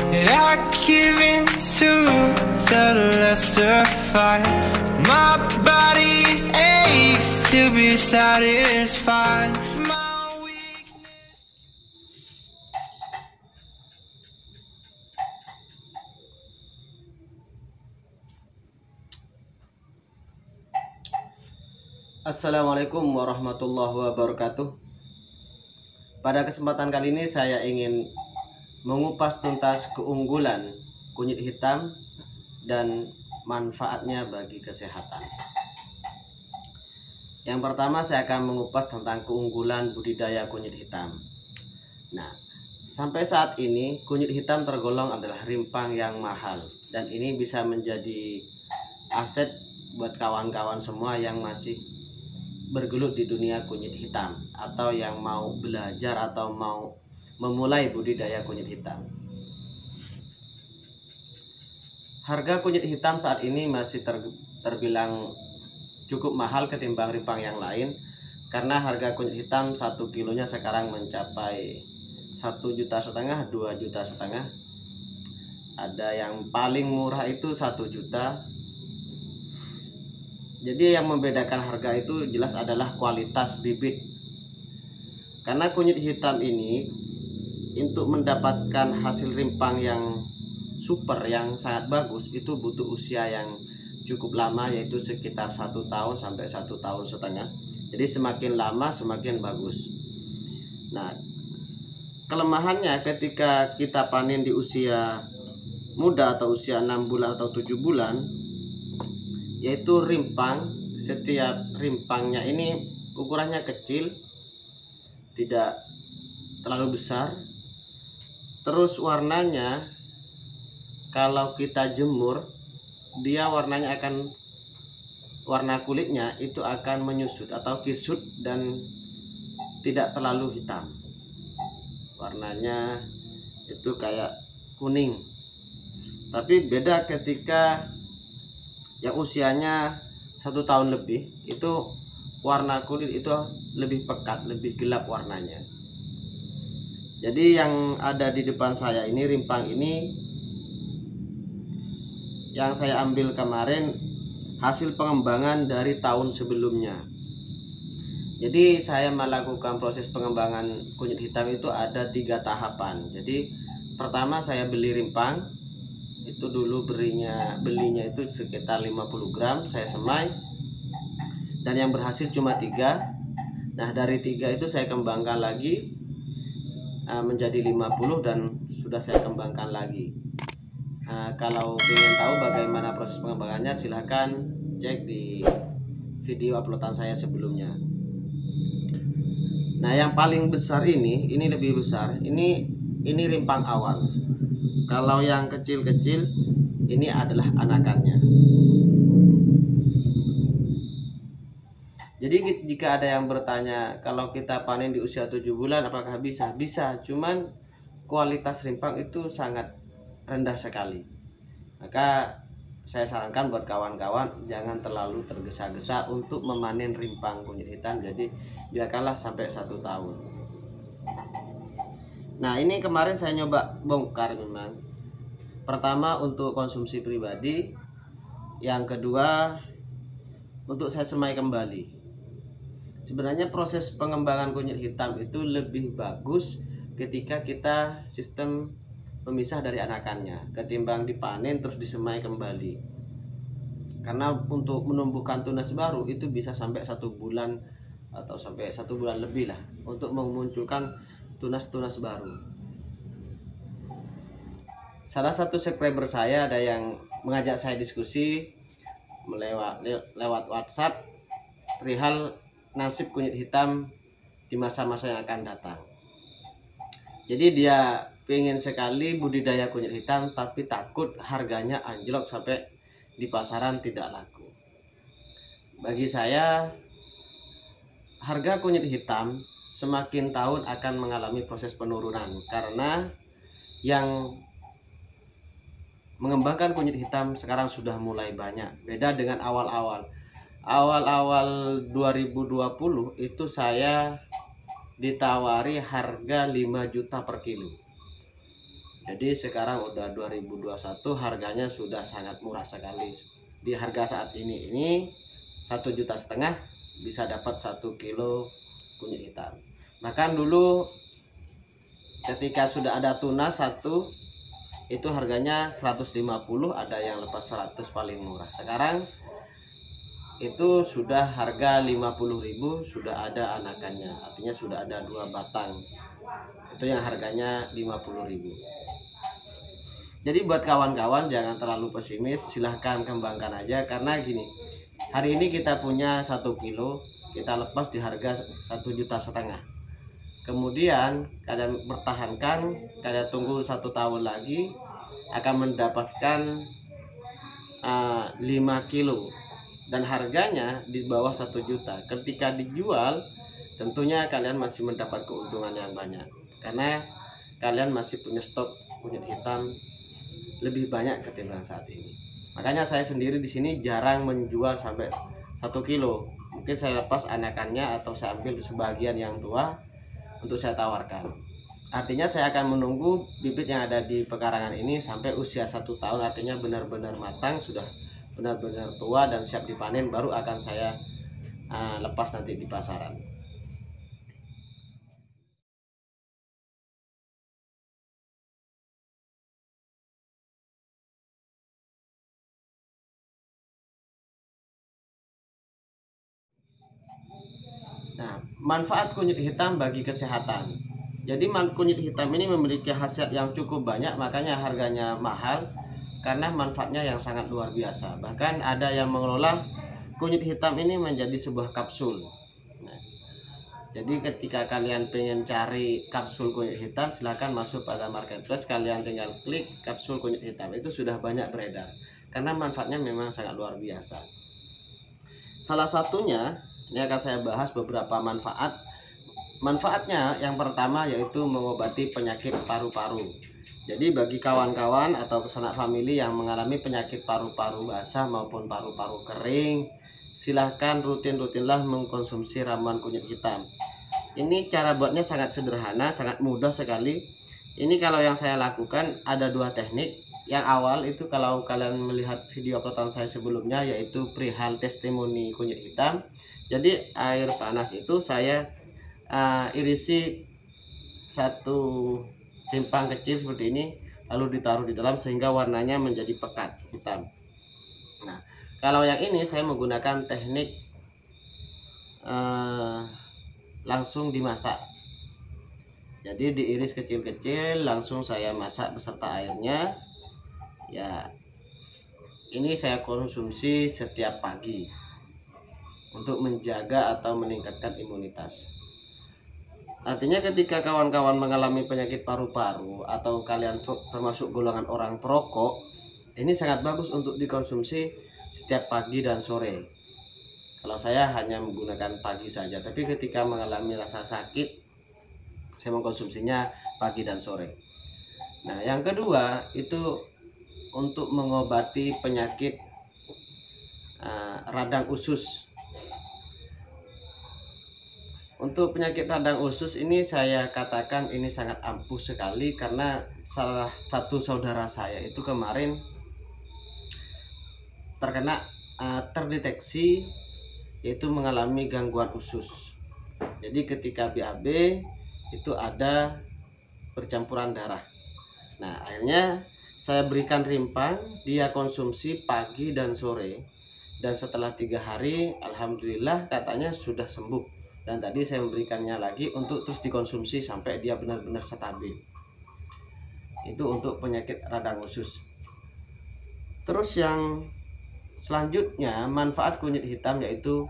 I give in to the lesser fight. My body aches to be satisfied. My weakness. Assalamualaikum warahmatullahi wabarakatuh. Pada kesempatan kali ini saya ingin mengupas tuntas keunggulan kunyit hitam dan manfaatnya bagi kesehatan. Yang pertama saya akan mengupas tentang keunggulan budidaya kunyit hitam. Nah, sampai saat ini kunyit hitam tergolong adalah rimpang yang mahal, dan ini bisa menjadi aset buat kawan-kawan semua yang masih bergelut di dunia kunyit hitam atau yang mau belajar atau mau memulai budidaya kunyit hitam. Harga kunyit hitam saat ini masih terbilang cukup mahal ketimbang rimpang yang lain, karena harga kunyit hitam 1 kilonya sekarang mencapai 1,5 juta, 2,5 juta. Ada yang paling murah itu 1 juta. Jadi yang membedakan harga itu jelas adalah kualitas bibit. Karena kunyit hitam ini untuk mendapatkan hasil rimpang yang super, yang sangat bagus, itu butuh usia yang cukup lama, yaitu sekitar 1 tahun sampai 1,5 tahun. Jadi semakin lama semakin bagus. Nah, kelemahannya ketika kita panen di usia muda atau usia 6 bulan atau 7 bulan, yaitu rimpang, setiap rimpangnya ini ukurannya kecil, tidak terlalu besar. Terus warnanya kalau kita jemur, dia warna kulitnya itu akan menyusut atau kisut dan tidak terlalu hitam. Warnanya itu kayak kuning. Tapi beda ketika yang usianya 1 tahun lebih, itu warna kulit itu lebih pekat, lebih gelap warnanya. Jadi yang ada di depan saya ini, rimpang ini yang saya ambil kemarin hasil pengembangan dari tahun sebelumnya. Jadi saya melakukan proses pengembangan kunyit hitam itu ada 3 tahapan. Jadi pertama saya beli rimpang, itu dulu belinya itu sekitar 50 gram, saya semai, dan yang berhasil cuma 3. Nah, dari 3 itu saya kembangkan lagi menjadi 50 dan sudah saya kembangkan lagi. Kalau ingin tahu bagaimana proses pengembangannya, silahkan cek di video uploadan saya sebelumnya. Nah, yang paling besar ini lebih besar, ini rimpang awal. Kalau yang kecil-kecil ini adalah anakannya. Jadi jika ada yang bertanya, kalau kita panen di usia 7 bulan apakah bisa? Bisa, cuman kualitas rimpang itu sangat rendah sekali. Maka saya sarankan buat kawan-kawan jangan terlalu tergesa-gesa untuk memanen rimpang kunyit hitam. Jadi biarkanlah sampai 1 tahun. Nah, ini kemarin saya nyoba bongkar memang. Pertama untuk konsumsi pribadi, yang kedua untuk saya semai kembali. Sebenarnya proses pengembangan kunyit hitam itu lebih bagus ketika kita sistem pemisah dari anakannya, ketimbang dipanen terus disemai kembali. Karena untuk menumbuhkan tunas baru itu bisa sampai 1 bulan atau sampai 1 bulan lebih lah untuk memunculkan tunas-tunas baru. Salah satu subscriber saya ada yang mengajak saya diskusi lewat WhatsApp perihal nasib kunyit hitam di masa-masa yang akan datang. Jadi dia pengen sekali budidaya kunyit hitam, tapi takut harganya anjlok sampai di pasaran tidak laku. Bagi saya, harga kunyit hitam semakin tahun akan mengalami proses penurunan, karena yang mengembangkan kunyit hitam sekarang sudah mulai banyak. Beda dengan awal-awal 2020 itu saya ditawari harga 5 juta per kilo. Jadi sekarang udah 2021, harganya sudah sangat murah sekali. Di harga saat ini 1,5 juta bisa dapat 1 kilo kunyit hitam. Bahkan dulu ketika sudah ada tuna satu itu harganya 150, ada yang lepas 100 paling murah. Sekarang itu sudah harga 50.000, sudah ada anakannya, artinya sudah ada 2 batang. Itu yang harganya 50.000. Jadi buat kawan-kawan jangan terlalu pesimis, silahkan kembangkan aja. Karena gini, hari ini kita punya 1 kilo, kita lepas di harga 1,5 juta. Kemudian kalian pertahankan, kalian tunggu 1 tahun lagi akan mendapatkan 5 kilo dan harganya di bawah 1 juta. Ketika dijual tentunya kalian masih mendapat keuntungan yang banyak, karena kalian masih punya stok kunyit hitam lebih banyak ketimbang saat ini. Makanya saya sendiri di sini jarang menjual sampai 1 kilo. Mungkin saya lepas anakannya atau saya ambil sebagian yang tua untuk saya tawarkan. Artinya saya akan menunggu bibit yang ada di pekarangan ini sampai usia 1 tahun, artinya benar-benar matang, sudah benar-benar tua dan siap dipanen, baru akan saya lepas nanti di pasaran. Nah, manfaat kunyit hitam bagi kesehatan. Jadi kunyit hitam ini memiliki khasiat yang cukup banyak, makanya harganya mahal karena manfaatnya yang sangat luar biasa. Bahkan ada yang mengelola kunyit hitam ini menjadi sebuah kapsul. Nah, jadi ketika kalian pengen cari kapsul kunyit hitam, silahkan masuk pada marketplace, kalian tinggal klik kapsul kunyit hitam, itu sudah banyak beredar karena manfaatnya memang sangat luar biasa. Salah satunya, ini akan saya bahas beberapa manfaat. Manfaatnya yang pertama yaitu mengobati penyakit paru-paru. Jadi bagi kawan-kawan atau sanak famili yang mengalami penyakit paru-paru basah maupun paru-paru kering, silahkan rutinlah mengkonsumsi ramuan kunyit hitam. Ini cara buatnya sangat sederhana, sangat mudah sekali. Ini kalau yang saya lakukan ada 2 teknik. Yang awal itu kalau kalian melihat video uploadan saya sebelumnya, yaitu perihal testimoni kunyit hitam. Jadi air panas itu saya irisi 1 simpang kecil seperti ini, lalu ditaruh di dalam sehingga warnanya menjadi pekat hitam. Nah, kalau yang ini saya menggunakan teknik langsung dimasak. Jadi diiris kecil-kecil, langsung saya masak beserta airnya. Ya, ini saya konsumsi setiap pagi untuk menjaga atau meningkatkan imunitas. Artinya ketika kawan-kawan mengalami penyakit paru-paru atau kalian termasuk golongan orang perokok, ini sangat bagus untuk dikonsumsi setiap pagi dan sore. Kalau saya hanya menggunakan pagi saja, tapi ketika mengalami rasa sakit saya mengkonsumsinya pagi dan sore. Nah, yang kedua itu untuk mengobati penyakit radang usus. Untuk penyakit radang usus ini saya katakan ini sangat ampuh sekali, karena salah satu saudara saya itu kemarin terdeteksi yaitu mengalami gangguan usus. Jadi ketika BAB itu ada percampuran darah. Nah, akhirnya saya berikan rimpang, dia konsumsi pagi dan sore, dan setelah 3 hari alhamdulillah katanya sudah sembuh. Dan tadi saya memberikannya lagi untuk terus dikonsumsi sampai dia benar-benar stabil. Itu untuk penyakit radang usus. Terus yang selanjutnya manfaat kunyit hitam yaitu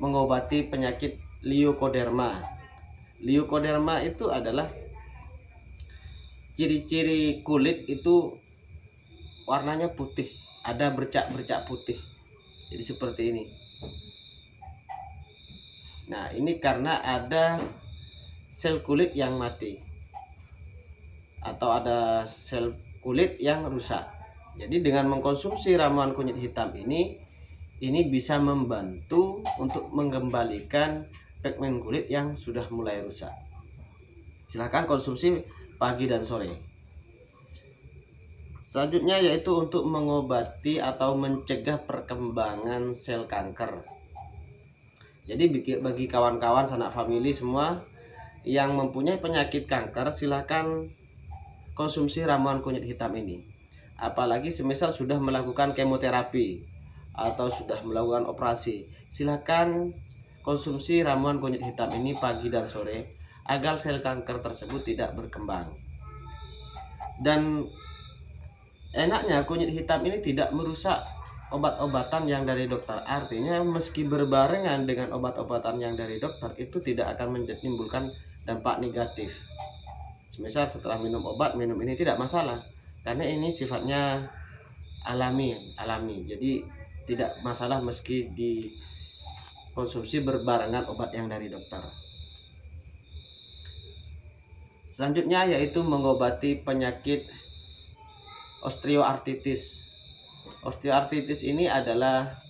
mengobati penyakit leukoderma. Leukoderma itu adalah ciri-ciri kulit itu warnanya putih, ada bercak-bercak putih. Jadi seperti ini. Nah, ini karena ada sel kulit yang mati atau ada sel kulit yang rusak. Jadi dengan mengkonsumsi ramuan kunyit hitam ini bisa membantu untuk mengembalikan pigmen kulit yang sudah mulai rusak. Silahkan konsumsi pagi dan sore. Selanjutnya yaitu untuk mengobati atau mencegah perkembangan sel kanker. Jadi bagi kawan-kawan sanak famili semua yang mempunyai penyakit kanker, silahkan konsumsi ramuan kunyit hitam ini. Apalagi semisal sudah melakukan kemoterapi atau sudah melakukan operasi, silahkan konsumsi ramuan kunyit hitam ini pagi dan sore agar sel kanker tersebut tidak berkembang. Dan enaknya kunyit hitam ini tidak merusak obat-obatan yang dari dokter. Artinya meski berbarengan dengan obat-obatan yang dari dokter, itu tidak akan menimbulkan dampak negatif. Semisal setelah minum obat, minum ini tidak masalah, karena ini sifatnya alami. Jadi tidak masalah meski dikonsumsi berbarengan obat yang dari dokter. Selanjutnya yaitu mengobati penyakit osteoartritis. Osteoartritis ini adalah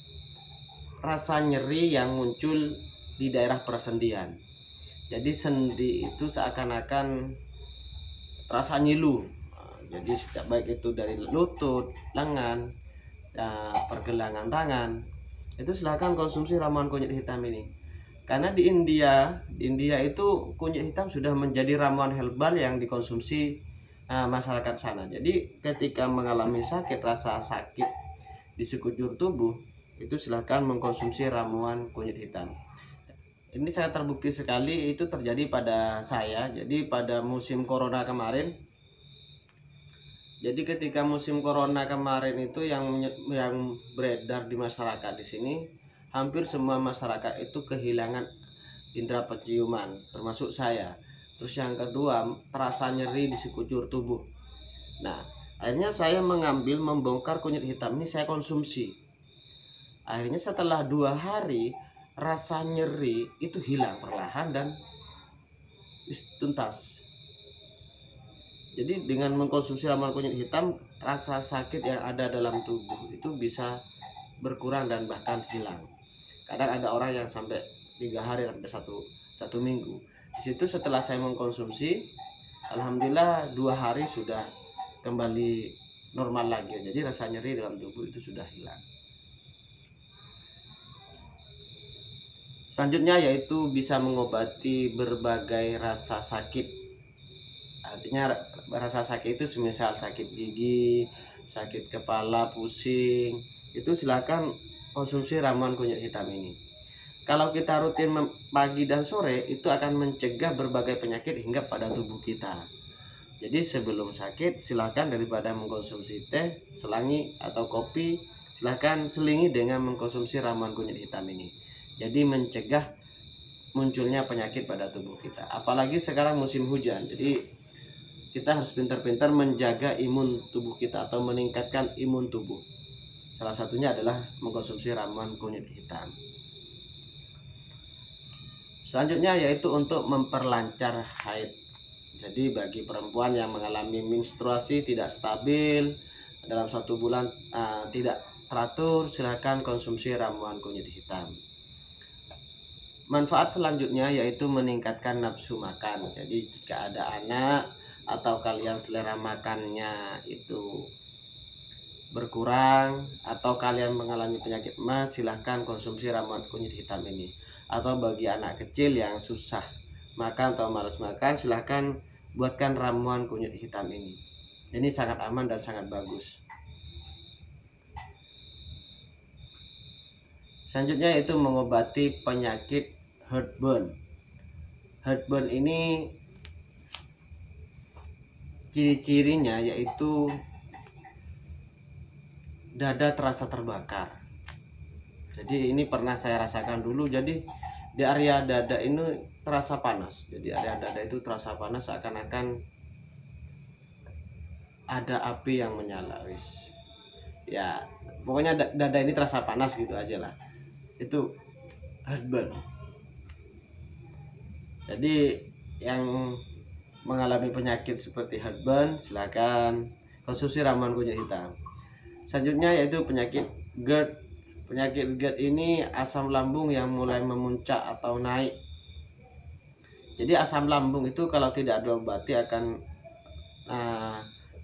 rasa nyeri yang muncul di daerah persendian. Jadi sendi itu seakan-akan terasa nyilu. Jadi setiap baik itu dari lutut, lengan, pergelangan tangan, itu silahkan konsumsi ramuan kunyit hitam ini. Karena di India itu kunyit hitam sudah menjadi ramuan herbal yang dikonsumsi masyarakat sana. Jadi ketika mengalami rasa sakit di sekujur tubuh, itu silahkan mengkonsumsi ramuan kunyit hitam. Ini sangat terbukti sekali, itu terjadi pada saya. Jadi pada musim corona kemarin, jadi ketika musim corona kemarin itu yang beredar di masyarakat di sini, hampir semua masyarakat itu kehilangan indera penciuman, termasuk saya. Terus yang kedua, terasa nyeri di sekujur tubuh. Nah, akhirnya saya membongkar kunyit hitam ini, saya konsumsi. Akhirnya setelah 2 hari, rasa nyeri itu hilang perlahan dan tuntas. Jadi dengan mengkonsumsi ramuan kunyit hitam, rasa sakit yang ada dalam tubuh itu bisa berkurang dan bahkan hilang. Kadang ada orang yang sampai 3 hari sampai satu minggu. Di situ setelah saya mengkonsumsi, alhamdulillah 2 hari sudah kembali normal lagi. Jadi rasa nyeri dalam tubuh itu sudah hilang. Selanjutnya yaitu bisa mengobati berbagai rasa sakit. Artinya rasa sakit itu semisal sakit gigi, sakit kepala, pusing, itu silakan konsumsi ramuan kunyit hitam ini. Kalau kita rutin pagi dan sore, itu akan mencegah berbagai penyakit hingga pada tubuh kita. Jadi sebelum sakit, silakan daripada mengkonsumsi teh, selangi atau kopi, silakan selingi dengan mengkonsumsi ramuan kunyit hitam ini. Jadi mencegah munculnya penyakit pada tubuh kita. Apalagi sekarang musim hujan, jadi kita harus pintar-pintar menjaga imun tubuh kita atau meningkatkan imun tubuh. Salah satunya adalah mengkonsumsi ramuan kunyit hitam. Selanjutnya yaitu untuk memperlancar haid. Jadi bagi perempuan yang mengalami menstruasi tidak stabil dalam 1 bulan, tidak teratur, silakan konsumsi ramuan kunyit hitam. Manfaat selanjutnya yaitu meningkatkan nafsu makan. Jadi jika ada anak atau kalian selera makannya itu berkurang atau kalian mengalami penyakit emas, silahkan konsumsi ramuan kunyit hitam ini. Atau bagi anak kecil yang susah makan atau malas makan, silahkan buatkan ramuan kunyit hitam ini. Ini sangat aman dan sangat bagus. Selanjutnya itu mengobati penyakit heartburn. Heartburn ini ciri-cirinya yaitu dada terasa terbakar. Jadi ini pernah saya rasakan dulu. Jadi di area dada ini terasa panas. Jadi area dada itu terasa panas, seakan-akan ada api yang menyala. Ya pokoknya dada ini terasa panas gitu aja lah. Itu heartburn. Jadi yang mengalami penyakit seperti heartburn, silakan konsumsi ramuan kunyit hitam. Selanjutnya yaitu penyakit GERD. Penyakit GERD ini asam lambung yang mulai memuncak atau naik. Jadi asam lambung itu kalau tidak diobati akan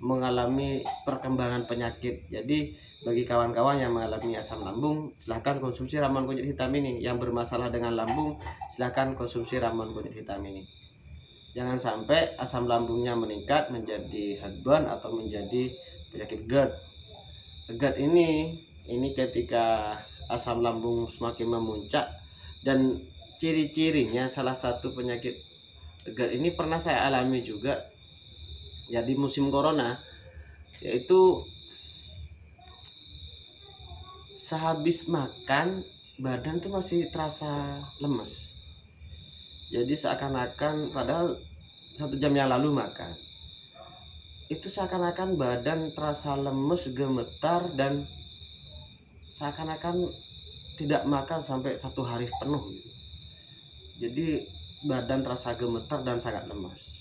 mengalami mengalami perkembangan penyakit. Jadi bagi kawan-kawan yang mengalami asam lambung, silahkan konsumsi ramuan kunyit hitam ini. Yang bermasalah dengan lambung, silahkan konsumsi ramuan kunyit hitam ini. Jangan sampai asam lambungnya meningkat menjadi heartburn atau menjadi penyakit GERD. GERD ini ketika asam lambung semakin memuncak, dan ciri-cirinya salah satu penyakit GERD ini pernah saya alami juga ya di musim corona, yaitu sehabis makan badan tuh masih terasa lemes. Jadi seakan-akan padahal 1 jam yang lalu makan, itu seakan-akan badan terasa lemes, gemetar, dan seakan-akan tidak makan sampai 1 hari penuh. Jadi badan terasa gemetar dan sangat lemas.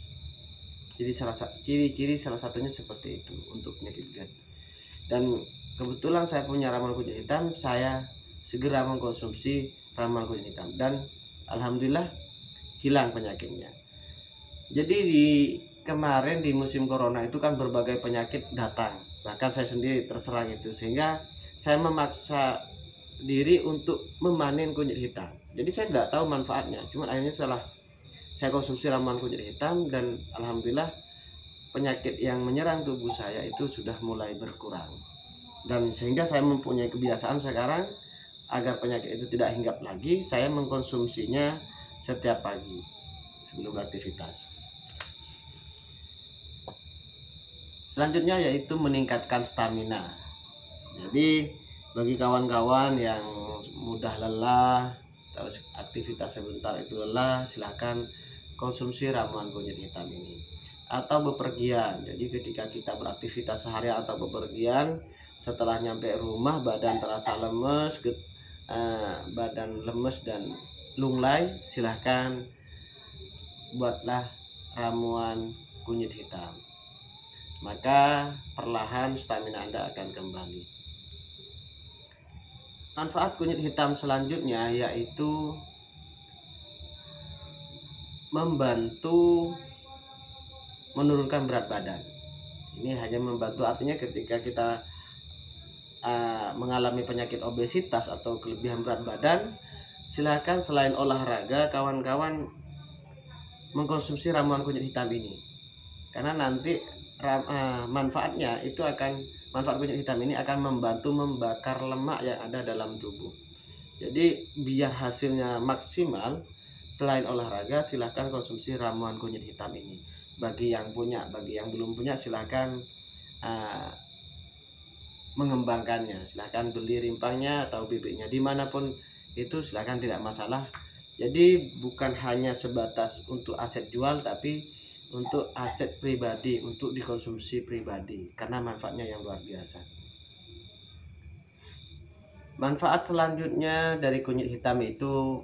Jadi ciri-ciri salah satunya seperti itu untuk penyakit GERD. Dan kebetulan saya punya ramuan kunyit hitam, saya segera mengkonsumsi ramuan kunyit hitam dan alhamdulillah hilang penyakitnya. Jadi kemarin di musim corona itu kan berbagai penyakit datang, bahkan saya sendiri terserang itu, sehingga saya memaksa diri untuk memanen kunyit hitam. Jadi saya tidak tahu manfaatnya, cuma akhirnya setelah saya konsumsi ramuan kunyit hitam, dan alhamdulillah penyakit yang menyerang tubuh saya itu sudah mulai berkurang. Dan sehingga saya mempunyai kebiasaan sekarang, agar penyakit itu tidak hinggap lagi, saya mengkonsumsinya setiap pagi sebelum beraktivitas. Selanjutnya yaitu meningkatkan stamina. Jadi bagi kawan-kawan yang mudah lelah, terus aktivitas sebentar itu lelah, silahkan konsumsi ramuan kunyit hitam ini. Atau bepergian, jadi ketika kita beraktivitas seharian atau bepergian, setelah nyampe rumah badan terasa lemes, badan lemes dan lunglai, silahkan buatlah ramuan kunyit hitam, maka perlahan stamina Anda akan kembali. Manfaat kunyit hitam selanjutnya yaitu membantu menurunkan berat badan. Ini hanya membantu, artinya ketika kita mengalami penyakit obesitas atau kelebihan berat badan, silakan selain olahraga kawan-kawan mengkonsumsi ramuan kunyit hitam ini, karena nanti manfaat kunyit hitam ini akan membantu membakar lemak yang ada dalam tubuh. Jadi biar hasilnya maksimal, selain olahraga silahkan konsumsi ramuan kunyit hitam ini. Bagi yang punya, bagi yang belum punya silahkan mengembangkannya, silahkan beli rimpangnya atau bibitnya dimanapun itu, silahkan, tidak masalah. Jadi bukan hanya sebatas untuk aset jual, tapi untuk aset pribadi, untuk dikonsumsi pribadi, karena manfaatnya yang luar biasa. Manfaat selanjutnya dari kunyit hitam itu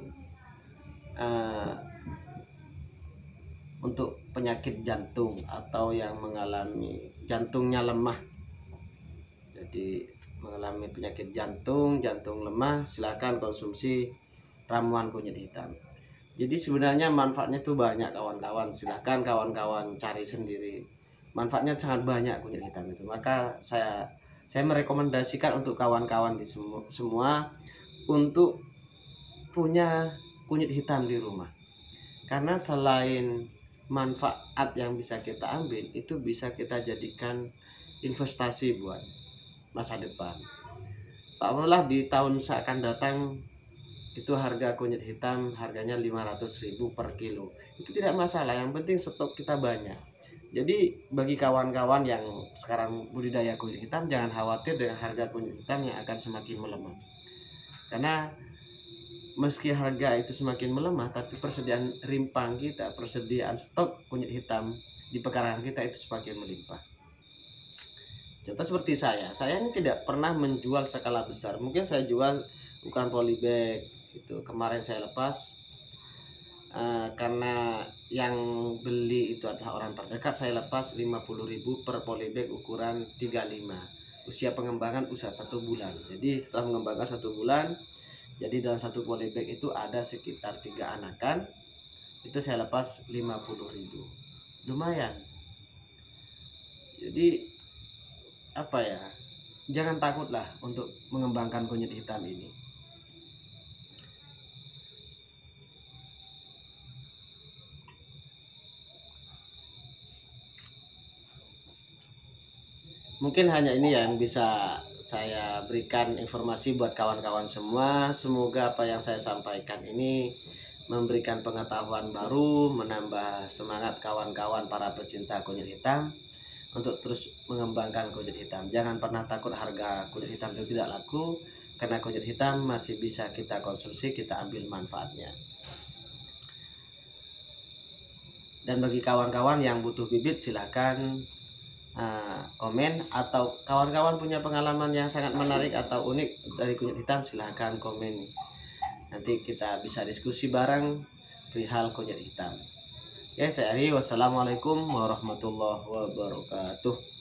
untuk penyakit jantung atau yang mengalami jantungnya lemah. Jadi mengalami penyakit jantung lemah, silakan konsumsi ramuan kunyit hitam. Jadi sebenarnya manfaatnya itu banyak kawan-kawan, silahkan kawan-kawan cari sendiri. Manfaatnya sangat banyak kunyit hitam itu. Maka saya merekomendasikan untuk kawan-kawan di semua untuk punya kunyit hitam di rumah. Karena selain manfaat yang bisa kita ambil, itu bisa kita jadikan investasi buat masa depan. Taruhlah di tahun seakan datang itu harga kunyit hitam harganya 500.000 per kilo, itu tidak masalah, yang penting stok kita banyak. Jadi bagi kawan-kawan yang sekarang budidaya kunyit hitam, jangan khawatir dengan harga kunyit hitam yang akan semakin melemah, karena meski harga itu semakin melemah, tapi persediaan rimpang kita, persediaan stok kunyit hitam di pekarangan kita itu semakin melimpah. Contoh seperti saya ini tidak pernah menjual skala besar. Mungkin saya jual bukan polybag gitu. Kemarin saya lepas karena yang beli itu adalah orang terdekat, saya lepas 50.000 per polybag ukuran 35. Usia pengembangan usia 1 bulan. Jadi setelah mengembangkan 1 bulan, jadi dalam 1 polybag itu ada sekitar 3 anakan. Itu saya lepas 50.000. Lumayan. Jadi apa ya, jangan takutlah untuk mengembangkan kunyit hitam ini. Mungkin hanya ini yang bisa saya berikan informasi buat kawan-kawan semua. Semoga apa yang saya sampaikan ini memberikan pengetahuan baru, menambah semangat kawan-kawan para pecinta kunyit hitam untuk terus mengembangkan kunyit hitam. Jangan pernah takut harga kunyit hitam itu tidak laku, karena kunyit hitam masih bisa kita konsumsi, kita ambil manfaatnya. Dan bagi kawan-kawan yang butuh bibit, silahkan komen, atau kawan-kawan punya pengalaman yang sangat menarik atau unik dari kunyit hitam, silahkan komen. Nanti kita bisa diskusi bareng perihal kunyit hitam. Ya, saya Ari. Wassalamualaikum warahmatullahi wabarakatuh.